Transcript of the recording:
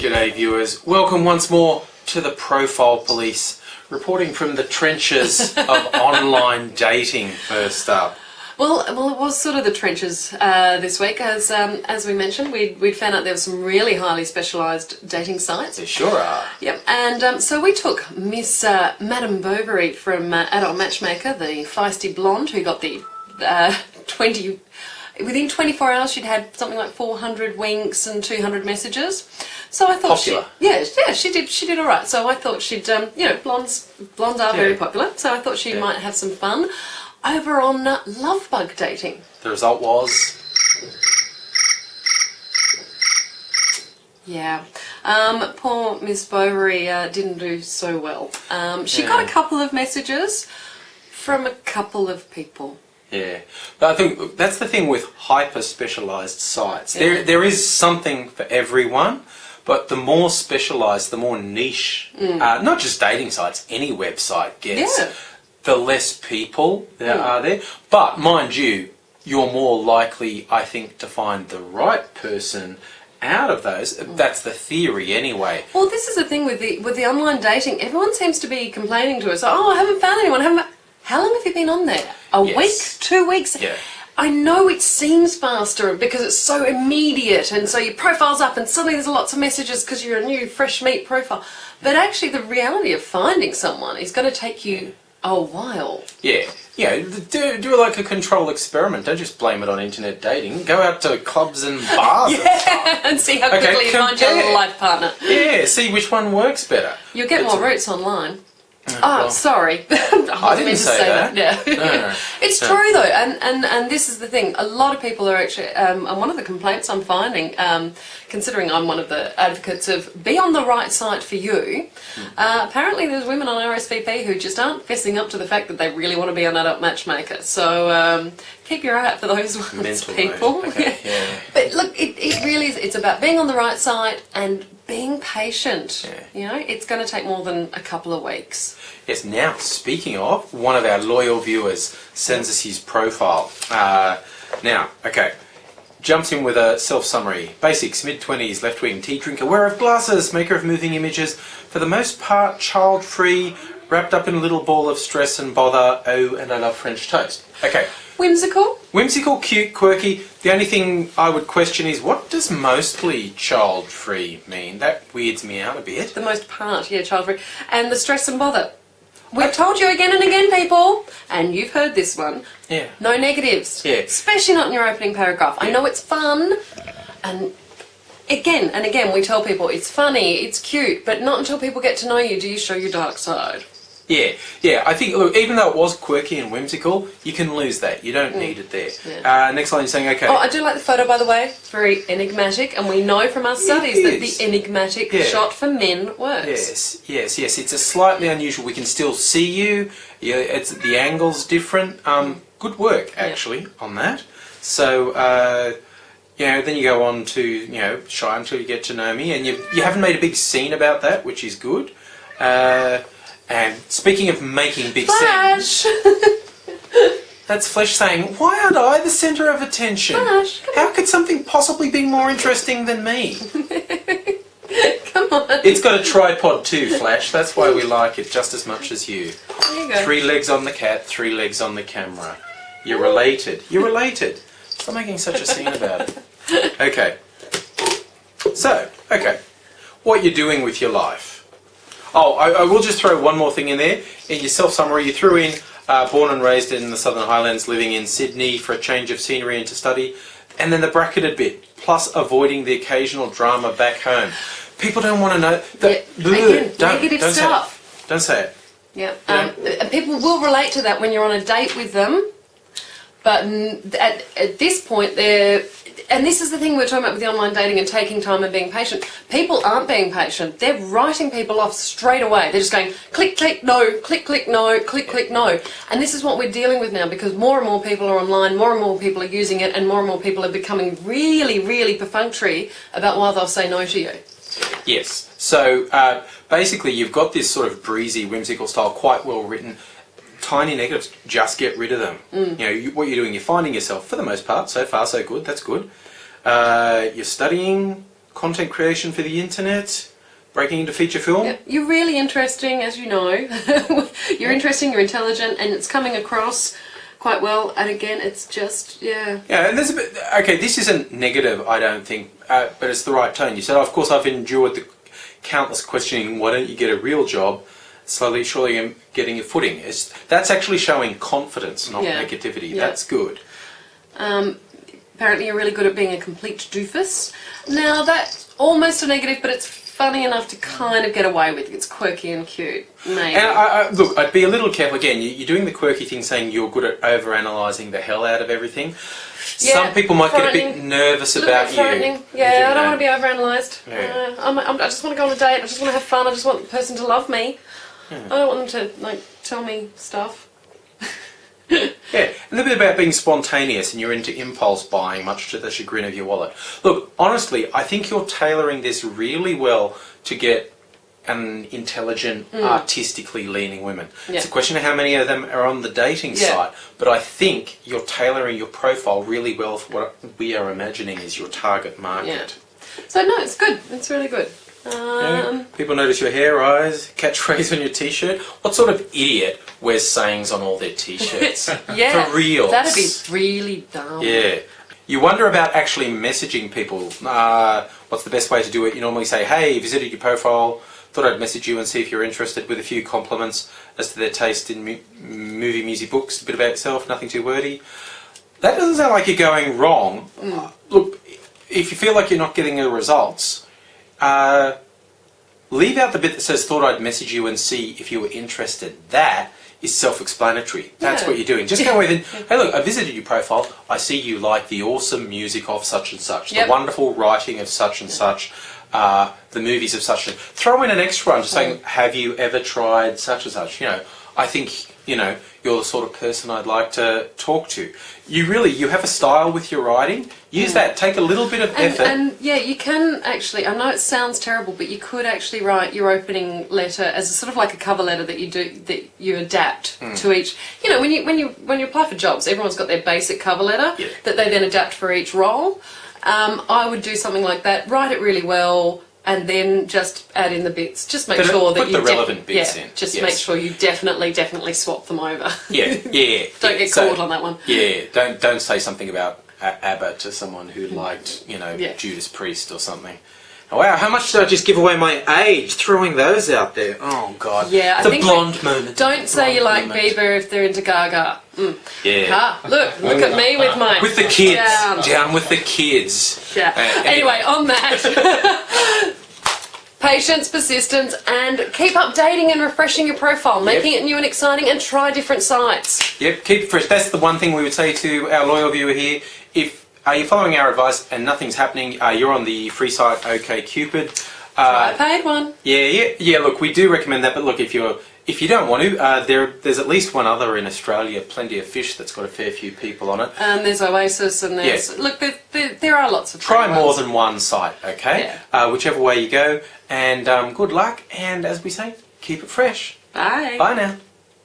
G'day viewers, welcome once more to the Profile Police, reporting from the trenches of online dating first up. Well, it was sort of the trenches this week, as we mentioned, we'd found out there were some really highly specialised dating sites. There sure are. Yep, and so we took Miss Madame Bovary from Adult Matchmaker, the feisty blonde who got the within 24 hours she'd had something like 400 winks and 200 messages. So I thought popular. she did all right. So I thought she'd, blondes are very popular. So I thought she might have some fun over on love bug dating. The result was... Yeah. Poor Miss Bovary didn't do so well. She got a couple of messages from a couple of people. Yeah, but I think that's the thing with hyper-specialised sites. There is something for everyone, but the more specialised, the more niche, not just dating sites, any website gets, the less people there are there. But mind you, you're more likely, I think, to find the right person out of those. That's the theory anyway. Well, this is the thing with the online dating. Everyone seems to be complaining to us, oh, I haven't found anyone, How long have you been on there? A week? 2 weeks? Yeah. I know it seems faster because it's so immediate, and so your profile's up and suddenly there's lots of messages because you're a new fresh meat profile. But actually the reality of finding someone is going to take you a while. Yeah. Do like a control experiment. Don't just blame it on internet dating. Go out to clubs and bars and see how quickly you find your life partner. Yeah, see which one works better. You'll get more routes online. Oh, sorry. I didn't say that. Yeah. No. It's true though, and this is the thing. A lot of people are actually, and one of the complaints I'm finding, considering I'm one of the advocates of be on the right site for you, apparently there's women on RSVP who just aren't fessing up to the fact that they really want to be on Adult Matchmaker. So keep your eye out for those ones, mental people. Okay, yeah. But look, it really is. It's about being on the right site and being patient. Yeah. You know, it's going to take more than a couple of weeks. Yes, now, speaking of, one of our loyal viewers sends us his profile. Jumps in with a self-summary. Basics, mid-20s, left-wing, tea drinker, wearer of glasses, maker of moving images, for the most part child-free, wrapped up in a little ball of stress and bother, oh, and I love French toast. Okay. Whimsical? Whimsical, cute, quirky. The only thing I would question is, what does mostly child-free mean? That weirds me out a bit. The most part, yeah, child-free. And the stress and bother. We've told you again and again, people, and you've heard this one. Yeah. No negatives. Yeah. Especially not in your opening paragraph. I know it's fun, and again and again we tell people it's funny, it's cute, but not until people get to know you do you show your dark side. Yeah, I think, look, even though it was quirky and whimsical, you can lose that. You don't need it there. Yeah. Next line, you're saying, okay. Oh, I do like the photo, by the way. It's very enigmatic, and we know from our studies that the enigmatic shot for men works. Yes. It's a slightly unusual. We can still see you. Yeah, the angle's different. Good work, actually, on that. So, then you go on to, shy until you get to know me, and you haven't made a big scene about that, which is good. And speaking of making big scenes, that's Flesh saying, why aren't I the centre of attention? Flash, how could something possibly be more interesting than me? Come on. It's got a tripod too, Flash. That's why we like it just as much as you. There you go. 3 legs on the cat, 3 legs on the camera. You're related. You're related. Stop making such a scene about it. Okay. So, what you're doing with your life. Oh, I will just throw one more thing in there. In your self-summary, you threw in born and raised in the Southern Highlands, living in Sydney for a change of scenery and to study, and then the bracketed bit, plus avoiding the occasional drama back home. People don't want to know. Negative stuff. Don't say it. Yeah. And people will relate to that when you're on a date with them, but at this point they're... And this is the thing we're talking about with the online dating and taking time and being patient. People aren't being patient. They're writing people off straight away. They're just going, click, click, no, click, click, no, click, click, no. And this is what we're dealing with now because more and more people are online, more and more people are using it, and more people are becoming really, really perfunctory about why they'll say no to you. Yes. So basically you've got this sort of breezy, whimsical style, quite well written. Tiny negatives, just get rid of them. What you're doing, you're finding yourself, for the most part, so far so good, that's good. You're studying, content creation for the internet, breaking into feature film. Yep. You're really interesting, as you know. You're interesting, you're intelligent, and it's coming across quite well. And again, it's just, yeah. Yeah, and there's a bit, okay, this isn't negative, I don't think, but it's the right tone. You said, of course, I've endured the countless questioning, why don't you get a real job? Slowly, surely I'm getting your footing. That's actually showing confidence, not negativity. Yeah. That's good. Apparently you're really good at being a complete doofus. Now that's almost a negative, but it's funny enough to kind of get away with. It's quirky and cute, maybe. And look, I'd be a little careful. Again, you're doing the quirky thing, saying you're good at overanalyzing the hell out of everything. Yeah, some people might get a bit nervous about you. Yeah, I don't want to be overanalyzed. Yeah. I just want to go on a date. I just want to have fun. I just want the person to love me. I don't want them to tell me stuff. Yeah, and a bit about being spontaneous, and you're into impulse buying, much to the chagrin of your wallet. Look, honestly, I think you're tailoring this really well to get an intelligent, artistically leaning women. Yeah. It's a question of how many of them are on the dating site, but I think you're tailoring your profile really well for what we are imagining is your target market. Yeah. So no, it's good. It's really good. People notice your hair, eyes, catchphrase on your t-shirt. What sort of idiot wears sayings on all their t-shirts? Yeah, for real. That'd be really dumb. Yeah. You wonder about actually messaging people. What's the best way to do it? You normally say, hey, visited your profile, thought I'd message you and see if you're interested, with a few compliments as to their taste in movie, music, books, a bit about yourself, nothing too wordy. That doesn't sound like you're going wrong. Look, if you feel like you're not getting the results, leave out the bit that says, thought I'd message you and see if you were interested. That is self-explanatory. That's what you're doing. Just go with it. Hey look, I visited your profile. I see you like the awesome music of such and such, the wonderful writing of such and such, the movies of such and such. Throw in an extra one just saying, have you ever tried such and such? You know, I think, you know, you're the sort of person I'd like to talk to. You have a style with your writing. Use that. Take a little bit of effort. And yeah, you can actually, I know it sounds terrible, but you could actually write your opening letter as a sort of like a cover letter that you do, that you adapt to each. You know, when you apply for jobs, everyone's got their basic cover letter that they then adapt for each role. I would do something like that. Write it really well. And then just add in the bits. Just make sure that you put the relevant bits in. Just make sure you definitely swap them over. Yeah. Don't get caught on that one. Yeah, don't say something about ABBA to someone who liked, you know, Judas Priest or something. Oh, wow, how much did I just give away my age throwing those out there? Oh God. Yeah, I think blonde moment. Don't say you like Bieber if they're into Gaga. Yeah. Look at me with my with the kids. Down with the kids. Yeah. Anyway, on that. Patience, persistence, and keep updating and refreshing your profile, making it new and exciting, and try different sites. Yep, keep it fresh. That's the one thing we would say to our loyal viewer here. If you're following our advice and nothing's happening, you're on the free site OkCupid. Try a paid one. Yeah. Look, we do recommend that, but look, if you don't want to, there's at least one other in Australia, Plenty of Fish, that's got a fair few people on it. And there's Oasis, and there's look, there are lots of. Try more than one site, okay? Yeah. Whichever way you go, and good luck. And as we say, keep it fresh. Bye. Bye now.